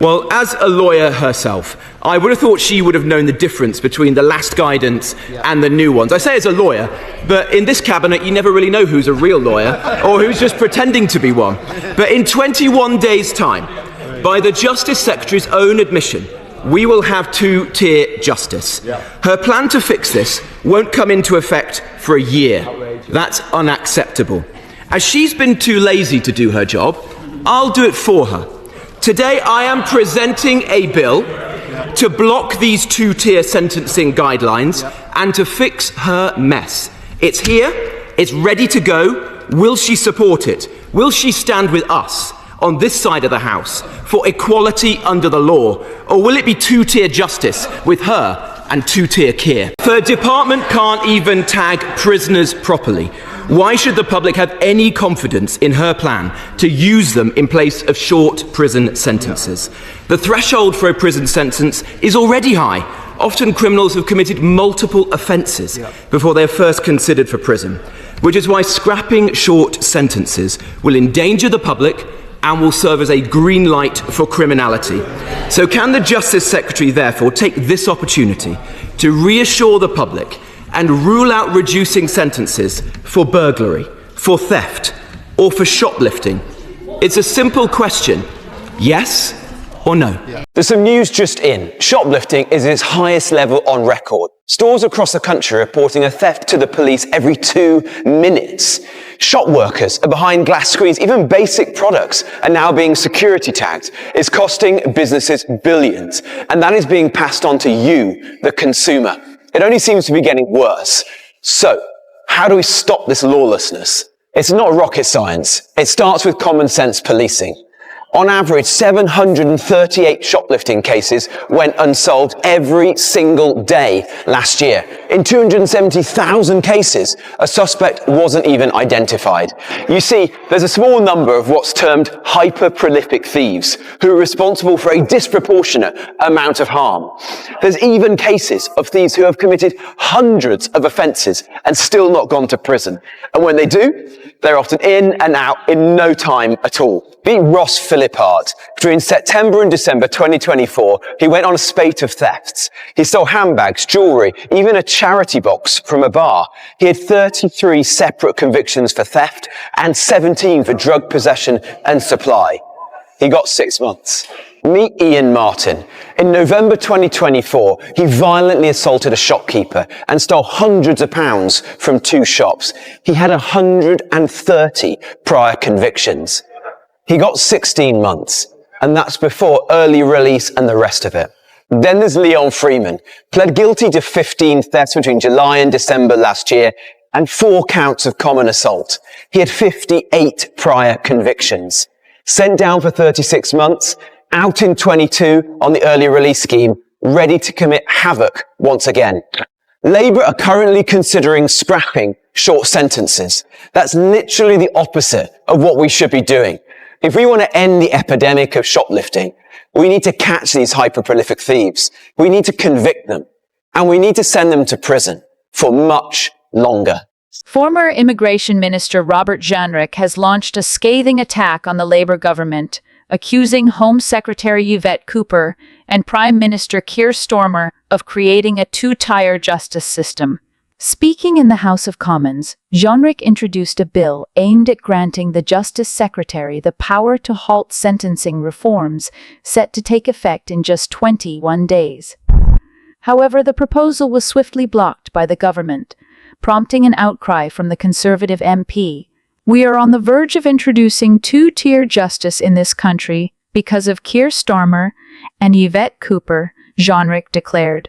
Well, as a lawyer herself, I would have thought she would have known the difference between the last guidance and the new ones. I say as a lawyer, but in this cabinet you never really know who's a real lawyer or who's just pretending to be one. But in 21 days' time, by the Justice Secretary's own admission, we will have two-tier justice. Her plan to fix this won't come into effect for a year. That's unacceptable. As she's been too lazy to do her job, I'll do it for her. Today I am presenting a bill to block these two-tier sentencing guidelines and to fix her mess. It's here, it's ready to go. Will she support it? Will she stand with us on this side of the House for equality under the law? Or will it be two-tier justice with her and two-tier Keir? If her department can't even tag prisoners properly, why should the public have any confidence in her plan to use them in place of short prison sentences? The threshold for a prison sentence is already high. Often criminals have committed multiple offences before they are first considered for prison, which is why scrapping short sentences will endanger the public and will serve as a green light for criminality. So can the Justice Secretary therefore take this opportunity to reassure the public and rule out reducing sentences for burglary, for theft, or for shoplifting? It's a simple question. Yes or no? There's some news just in. Shoplifting is at its highest level on record. Stores across the country are reporting a theft to the police every 2 minutes. Shop workers are behind glass screens. Even basic products are now being security tagged. It's costing businesses billions, and that is being passed on to you, the consumer. It only seems to be getting worse. So, how do we stop this lawlessness? It's not rocket science. It starts with common sense policing. On average, 738 shoplifting cases went unsolved every single day last year. In 270,000 cases, a suspect wasn't even identified. You see, there's a small number of what's termed hyper-prolific thieves who are responsible for a disproportionate amount of harm. There's even cases of thieves who have committed hundreds of offences and still not gone to prison. And when they do, they're often in and out in no time at all. Meet Ross Philippart. Between September and December 2024, he went on a spate of thefts. He stole handbags, jewellery, even a charity box from a bar. He had 33 separate convictions for theft and 17 for drug possession and supply. He got 6 months. Meet Ian Martin. In November 2024, he violently assaulted a shopkeeper and stole hundreds of pounds from 2 shops. He had 130 prior convictions. He got 16 months, and that's before early release and the rest of it. Then there's Leon Freeman, pled guilty to 15 thefts between July and December last year and 4 counts of common assault. He had 58 prior convictions. Sent down for 36 months, out in 22 on the early release scheme, ready to commit havoc once again. Labour are currently considering scrapping short sentences. That's literally the opposite of what we should be doing. If we want to end the epidemic of shoplifting, we need to catch these hyper-prolific thieves. We need to convict them. And we need to send them to prison for much longer. Former Immigration Minister Robert Jenrick has launched a scathing attack on the Labour government, accusing Home Secretary Yvette Cooper and Prime Minister Keir Starmer of creating a two-tier justice system. Speaking in the House of Commons, Jenrick introduced a bill aimed at granting the Justice Secretary the power to halt sentencing reforms set to take effect in just 21 days. However, the proposal was swiftly blocked by the government, prompting an outcry from the Conservative MP. "We are on the verge of introducing two-tier justice in this country because of Keir Starmer and Yvette Cooper," Jenrick declared.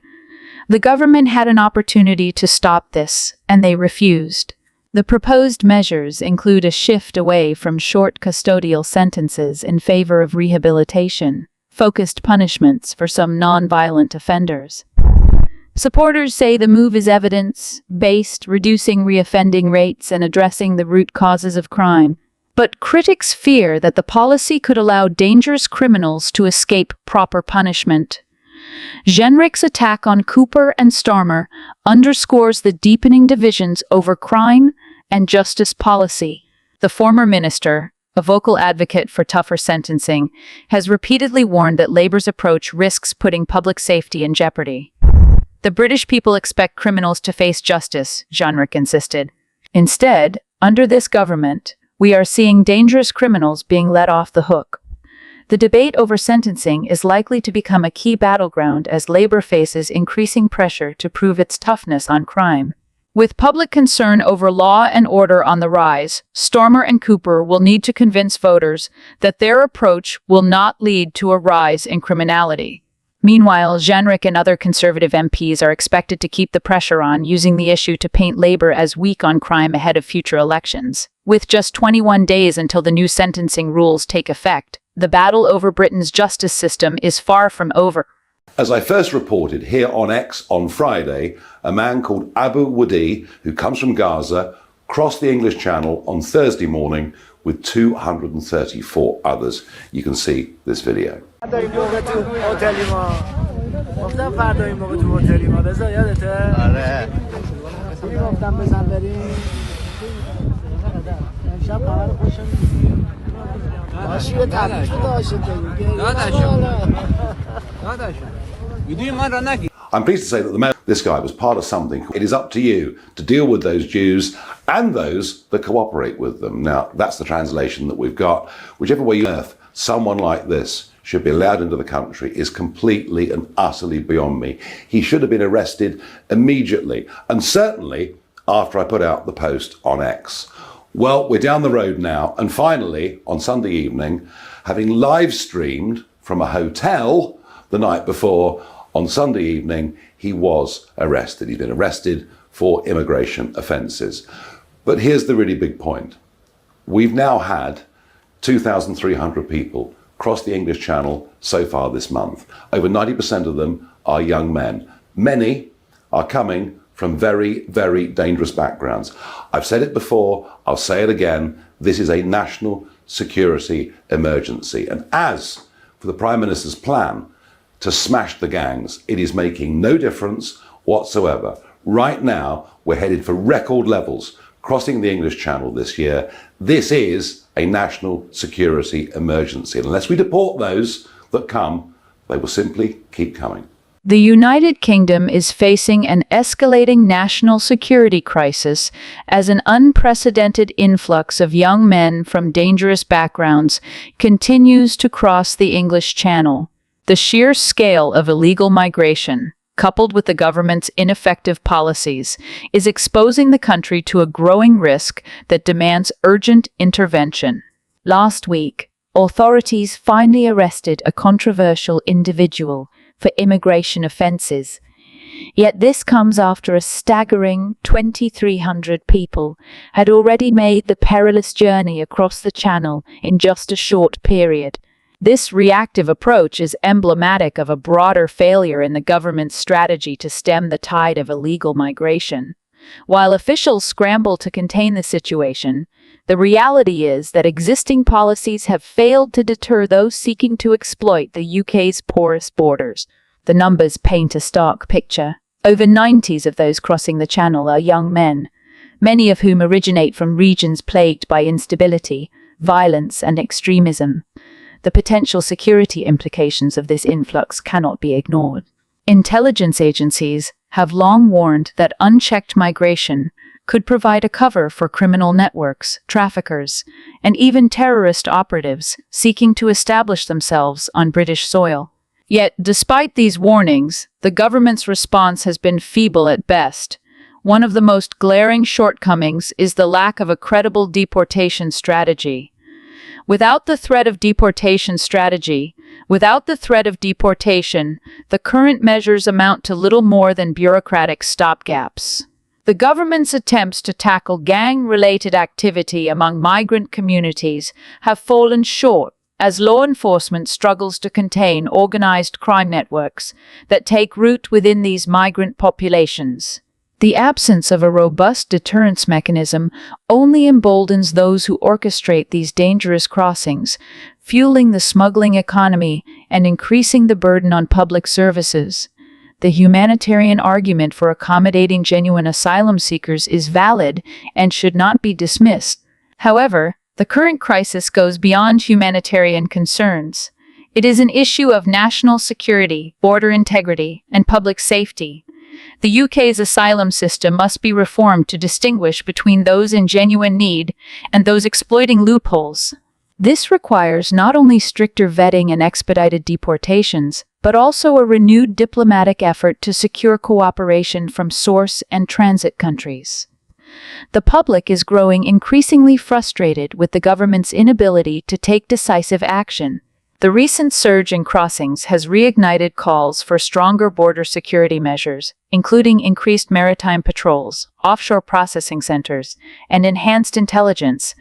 The government had an opportunity to stop this, and they refused. The proposed measures include a shift away from short custodial sentences in favor of rehabilitation, focused punishments for some non-violent offenders. Supporters say the move is evidence-based, reducing reoffending rates and addressing the root causes of crime. But critics fear that the policy could allow dangerous criminals to escape proper punishment. Jenrick's attack on Cooper and Starmer underscores the deepening divisions over crime and justice policy. The former minister, a vocal advocate for tougher sentencing, has repeatedly warned that Labour's approach risks putting public safety in jeopardy. The British people expect criminals to face justice, Jenrick insisted. Instead, under this government, we are seeing dangerous criminals being let off the hook. The debate over sentencing is likely to become a key battleground as Labour faces increasing pressure to prove its toughness on crime. With public concern over law and order on the rise, Stormer and Cooper will need to convince voters that their approach will not lead to a rise in criminality. Meanwhile, Jenrick and other Conservative MPs are expected to keep the pressure on, using the issue to paint Labour as weak on crime ahead of future elections. With just 21 days until the new sentencing rules take effect, the battle over Britain's justice system is far from over. As I first reported here on X on Friday, a man called Abu Wadi, who comes from Gaza, crossed the English Channel on Thursday morning with 234 others. You can see this video. I'm pleased to say that this guy was part of something. It is up to you to deal with those Jews and those that cooperate with them. Now, that's the translation that we've got. Whichever way you earth, someone like this should be allowed into the country is completely and utterly beyond me. He should have been arrested immediately, and certainly after I put out the post on X. Well, we're down the road now, and finally, on Sunday evening, having live streamed from a hotel the night before, on Sunday evening, he was arrested. He's been arrested for immigration offences. But here's the really big point. We've now had 2,300 people cross the English Channel so far this month. Over 90% of them are young men. Many are coming from very, very dangerous backgrounds. I've said it before, I'll say it again, this is a national security emergency. And as for the Prime Minister's plan to smash the gangs, it is making no difference whatsoever. Right now, we're headed for record levels crossing the English Channel this year. This is a national security emergency. And unless we deport those that come, they will simply keep coming. The United Kingdom is facing an escalating national security crisis as an unprecedented influx of young men from dangerous backgrounds continues to cross the English Channel. The sheer scale of illegal migration, coupled with the government's ineffective policies, is exposing the country to a growing risk that demands urgent intervention. Last week, authorities finally arrested a controversial individual for immigration offences. Yet this comes after a staggering 2,300 people had already made the perilous journey across the Channel in just a short period. This reactive approach is emblematic of a broader failure in the government's strategy to stem the tide of illegal migration. While officials scramble to contain the situation, the reality is that existing policies have failed to deter those seeking to exploit the UK's porous borders. The numbers paint a stark picture. Over 90% of those crossing the Channel are young men, many of whom originate from regions plagued by instability, violence, and extremism. The potential security implications of this influx cannot be ignored. Intelligence agencies have long warned that unchecked migration could provide a cover for criminal networks, traffickers, and even terrorist operatives seeking to establish themselves on British soil. Yet, despite these warnings, the government's response has been feeble at best. One of the most glaring shortcomings is the lack of a credible deportation strategy. Without the threat of deportation, the current measures amount to little more than bureaucratic stopgaps. The government's attempts to tackle gang-related activity among migrant communities have fallen short as law enforcement struggles to contain organized crime networks that take root within these migrant populations. The absence of a robust deterrence mechanism only emboldens those who orchestrate these dangerous crossings, fueling the smuggling economy and increasing the burden on public services. The humanitarian argument for accommodating genuine asylum seekers is valid and should not be dismissed. However, The current crisis goes beyond humanitarian concerns. It is an issue of national security, border integrity, and public safety. The UK's asylum system must be reformed to distinguish between those in genuine need and those exploiting loopholes. This requires not only stricter vetting and expedited deportations, but also a renewed diplomatic effort to secure cooperation from source and transit countries. The public is growing increasingly frustrated with the government's inability to take decisive action. The recent surge in crossings has reignited calls for stronger border security measures, including increased maritime patrols, offshore processing centers, and enhanced intelligence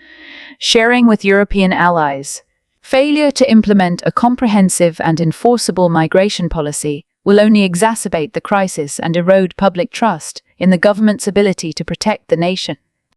sharing with European allies. Failure to implement a comprehensive and enforceable migration policy will only exacerbate the crisis and erode public trust in the government's ability to protect the nation.